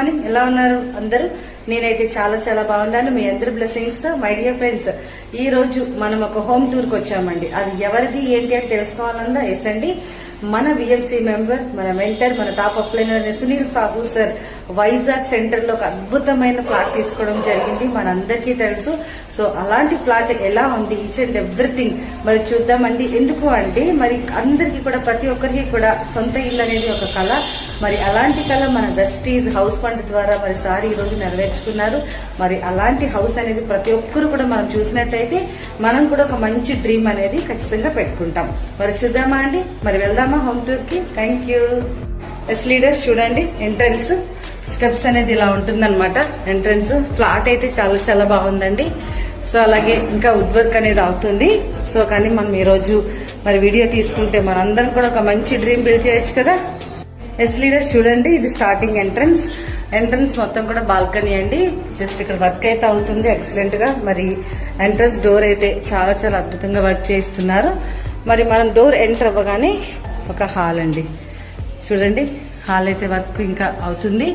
Morning. ఎలా ఉన్నారు అందరూ? నేనైతే చాలా చాలా బాగున్నాను. మీ అందరి బ్లెస్సింగ్స్ తో. మై డియర్ ఫ్రెండ్స్, ఈ రోజు మనం ఒక హోమ్ టూర్ కి వచ్చామండి. అది ఎవరిది ఏంటి అని తెలుసుకోవాలన్నా ఎస్ అండి, మన విఎల్సీ మెంబర్, మన మెంటర్, మన top upliner Sunil Sahu sir Vizag centre లో ఒక అద్భుతమైన ప్లాట్ తీసుకోవడం జరిగింది. మనందరికీ తెలుసు. సో అలాంటి ప్లాట్ ఎలా ఉంది, ఈచ్ అండ్ ఎవ్రీథింగ్ మరి చూద్దామండి. ఎందుకు అంటే మరి అందరికీ కూడా, ప్రతి ఒక్కరికి కూడా సొంత ఇల్లు అనేది ఒక కళ. మరి అలాంటి కళ మన వెస్టీజ్ హౌస్ ఫండ్ ద్వారా మరి సార్ ఈ రోజు నెరవేర్చుకున్నారు. మరి అలాంటి హౌస్ అనేది ప్రతి ఒక్కరు కూడా మనం చూసినట్టయితే మనం కూడా ఒక మంచి డ్రీమ్ అనేది ఖచ్చితంగా పెట్టుకుంటాం. మరి చూద్దామా అండి? మరి వెళ్దామా హోమ్ టూర్ కి? Thank you. ఎస్ లీడర్స్, చూడండి ఎంట్రన్స్ స్టెప్స్ అనేది ఇలా ఉంటుందన్నమాట. ఎంట్రన్స్ ఫ్లాట్ అయితే చాలా చాలా బాగుందండి. సో అలాగే ఇంకా వుడ్ వర్క్ అనేది అవుతుంది. సో కానీ మనం ఈ రోజు మరి వీడియో తీసుకుంటే మనందరం కూడా ఒక మంచి డ్రీమ్ బిల్డ్ చేయొచ్చు కదా. ఎస్ లీడర్స్, చూడండి ఇది స్టార్టింగ్ ఎంట్రన్స్. ఎంట్రన్స్ మొత్తం కూడా బాల్కనీ అండి. జస్ట్ ఇక్కడ వర్క్ అయితే అవుతుంది ఎక్సలెంట్ గా. మరి ఎంట్రన్స్ డోర్ అయితే చాలా చాలా అద్భుతంగా వర్క్ చేస్తున్నారు. మరి మనం డోర్ ఎంటర్ అవ్వగానే ఒక హాల్ అండి. చూడండి హాల్ అయితే వర్క్ ఇంకా అవుతుంది.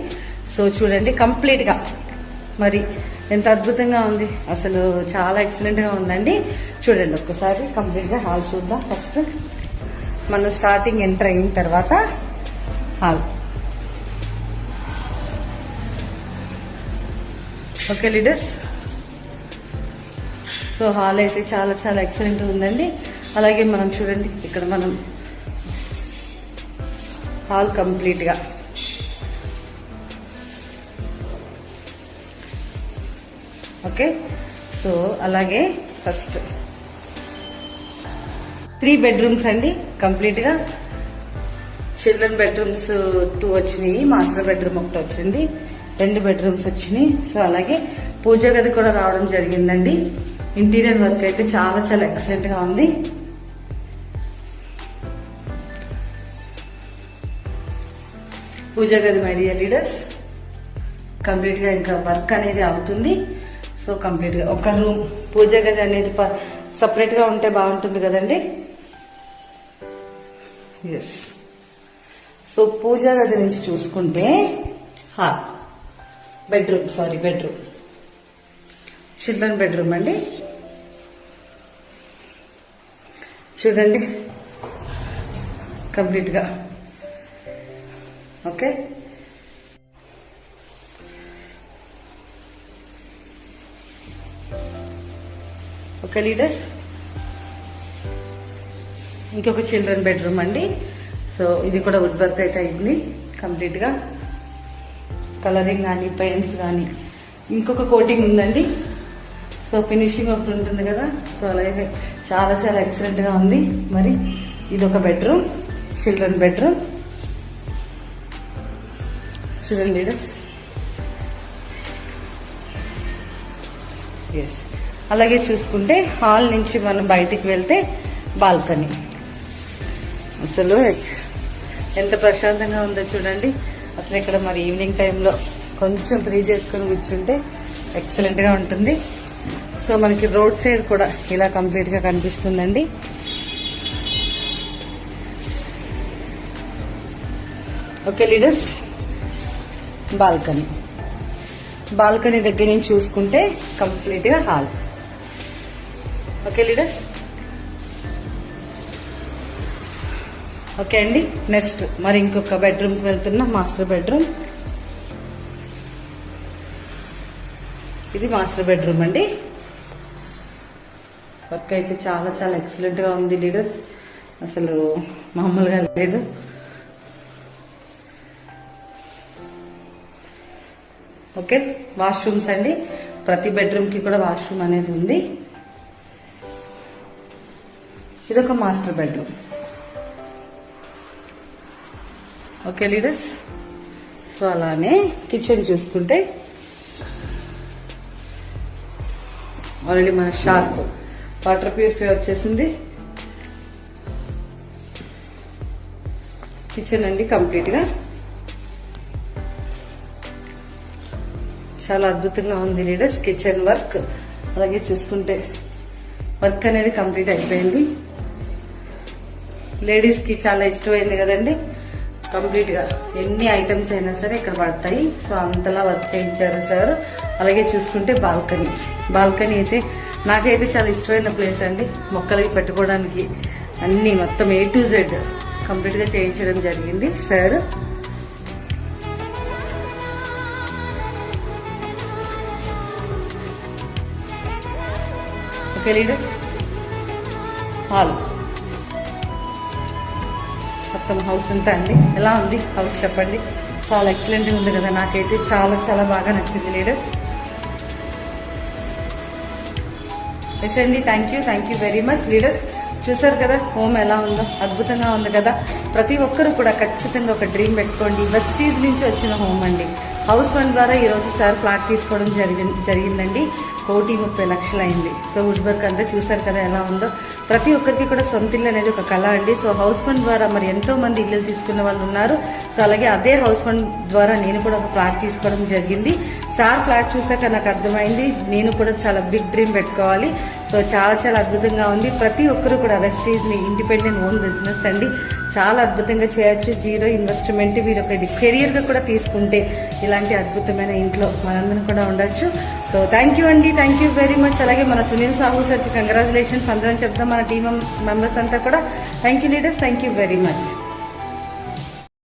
సో చూడండి కంప్లీట్ గా మరి ఎంత అద్భుతంగా ఉంది, అసలు చాలా ఎక్సలెంట్ గా ఉందండి. చూడండి ఒక్కసారి కంప్లీట్ గా హాల్ చూద్దాం. ఫస్ట్ మనం స్టార్టింగ్ ఎంటర్ అయిన తర్వాత hall. Okay leaders, so hall అయితే చాలా చాలా ఎక్సలెంట్ ఉందండి. అలాగే మనం చూడండి ఇక్కడ మనం హాల్ కంప్లీట్ గా ఓకే. సో అలాగే ఫస్ట్ 3 బెడ్రూమ్స్ అండి కంప్లీట్ గా. చిల్డ్రన్ బెడ్రూమ్స్ 2 వచ్చినాయి, మాస్టర్ బెడ్రూమ్ ఒకటి వచ్చింది, 2 బెడ్రూమ్స్ వచ్చినాయి. సో అలాగే పూజ గది కూడా రావడం జరిగిందండి. ఇంటీరియర్ వర్క్ అయితే చాలా చాలా ఎక్సలెంట్ గా ఉంది. పూజ గది మై డియర్ లీడర్స్ కంప్లీట్ గా ఇంకా వర్క్ అనేది అవుతుంది. సో కంప్లీట్ గా ఒక రూమ్ పూజ గది అనేది సపరేట్ గా ఉంటే బాగుంటుంది కదండి. ఎస్. సో పూజ గది నుంచి చూసుకుంటే బెడ్రూమ్ చిల్డ్రన్ బెడ్రూమ్ అండి. చూడండి కంప్లీట్ గా ఓకే. ఓకే లీడర్స్, ఇంకొక చిల్డ్రన్ బెడ్రూమ్ అండి. సో ఇది కూడా వుడ్ వర్క్ అయితే అయింది కంప్లీట్ గా. కలరింగ్ కానీ పెయింట్స్ కానీ ఇంకొక కోటింగ్ ఉందండి. సో ఫినిషింగ్ ఒకటి ఉంటుంది కదా. సో అలాగే చాలా చాలా ఎక్సలెంట్ గా ఉంది. మరి ఇది ఒక బెడ్రూమ్, చిల్డ్రన్ బెడ్రూమ్. చూడండి లీడర్స్. ఎస్. అలాగే చూసుకుంటే హాల్ నుంచి మనం బయటికి వెళ్తే బాల్కనీ. అసలు ఎంత ప్రశాంతంగా ఉందో చూడండి. అసలు ఇక్కడ మరి ఈవినింగ్ టైంలో కొంచెం ఫ్రీ చేసుకుని కూర్చుంటే ఎక్సలెంట్ గా ఉంటుంది. సో మనకి రోడ్ సైడ్ కూడా ఇలా కంప్లీట్ గా కనిపిస్తుందండి. ఓకే లీడర్స్, బాల్కనీ దగ్గర నుంచి చూసుకుంటే కంప్లీట్ గా హాల్. Okay leaders. ఓకే అండి, నెక్స్ట్ మరి ఇంకొక బెడ్రూమ్ కి వెళ్తున్నాం. Master bedroom. ఇది మాస్టర్ బెడ్రూమ్ అండి. వర్క్ అయితే చాలా చాలా ఎక్సలెంట్ గా ఉంది లీడర్స్, అసలు మామూలుగా లేదు. ఓకే. వాష్రూమ్స్ అండి, ప్రతి బెడ్రూమ్ కి కూడా వాష్రూమ్ అనేది ఉంది. ఇదొక master bedroom. Okay leaders. So అలానే కిచెన్ చూసుకుంటే ఆల్రెడీ మన షార్ప్ వాటర్ ప్యూరిఫై వచ్చేసింది. కిచెన్ అండి కంప్లీట్ గా చాలా అద్భుతంగా ఉంది లీడర్స్. కిచెన్ వర్క్ అలాగే చూసుకుంటే వర్క్ అనేది కంప్లీట్ అయిపోయింది. లేడీస్ కి చాలా ఇష్టమైంది కదండి. కంప్లీట్ గా ఎన్ని ఐటమ్స్ అయినా సరే ఇక్కడ పడతాయి. సో అంతలా వర్క్ చేయించారు సార్. అలాగే చూసుకుంటే బాల్కనీ అయితే నాకైతే చాలా ఇష్టమైన ప్లేస్ అండి. మొక్కలకి పెట్టుకోవడానికి అన్ని మొత్తం A to Z కంప్లీట్ గా చేయించడం జరిగింది సార్. ఓకే లీడర్స్, హాల్ మొత్తం హౌస్ అంతా అండి. ఎలా ఉంది హౌస్ చెప్పండి? చాలా ఎక్సలెంట్ గా ఉంది కదా. నాకైతే చాలా చాలా బాగా నచ్చింది లీడర్స్. ఎస్ అండి, thank you very much leaders. చూసారు కదా హోమ్ ఎలా ఉందో, అద్భుతంగా ఉంది కదా. ప్రతి ఒక్కరు కూడా ఖచ్చితంగా ఒక డ్రీమ్ పెట్టుకోండి. వెస్టీజ్ నుంచి వచ్చిన హోమ్ అండి. హౌస్ ఫండ్ ద్వారా ఈ రోజు సార్ ఫ్లాట్ తీసుకోవడం జరిగిందండి. 1,30,00,000 అయింది. సో వుడ్ వర్క్ అంతా చూసారు కదా ఎలా ఉందో. ప్రతి ఒక్కరికి కూడా సొంత ఇల్లు అనేది ఒక కళ అండి. సో హౌస్ ఫండ్ ద్వారా మరి ఎంతో మంది ఇల్లు తీసుకున్న వాళ్ళు ఉన్నారు. సో అలాగే అదే హౌస్ ఫండ్ ద్వారా నేను కూడా ఒక ఫ్లాట్ తీసుకోవడం జరిగింది. సార్ ఫ్లాట్ చూసాక నాకు అర్థమైంది నేను కూడా చాలా బిగ్ డ్రీమ్ పెట్టుకోవాలి. సో చాలా చాలా అద్భుతంగా ఉంది. ప్రతి ఒక్కరు కూడా వెస్టీజ్ ని ఇండిపెండెంట్ ఓన్ బిజినెస్ అండి. చాలా అద్భుతంగా చేయొచ్చు. 0 ఇన్వెస్ట్మెంట్. మీరు ఒక ఇది కెరియర్ గా కూడా తీసుకుంటే ఇలాంటి అద్భుతమైన ఇంట్లో మనందరం కూడా ఉండొచ్చు. సో థ్యాంక్ యూ అండి, థ్యాంక్ యూ వెరీ మచ్. అలాగే మన సునీల్ సాహు సార్కి కంగ్రాచులేషన్స్ అందరం చెప్తాం, మన టీమ్ మెంబర్స్ అంతా కూడా. Thank you leaders, thank you very much.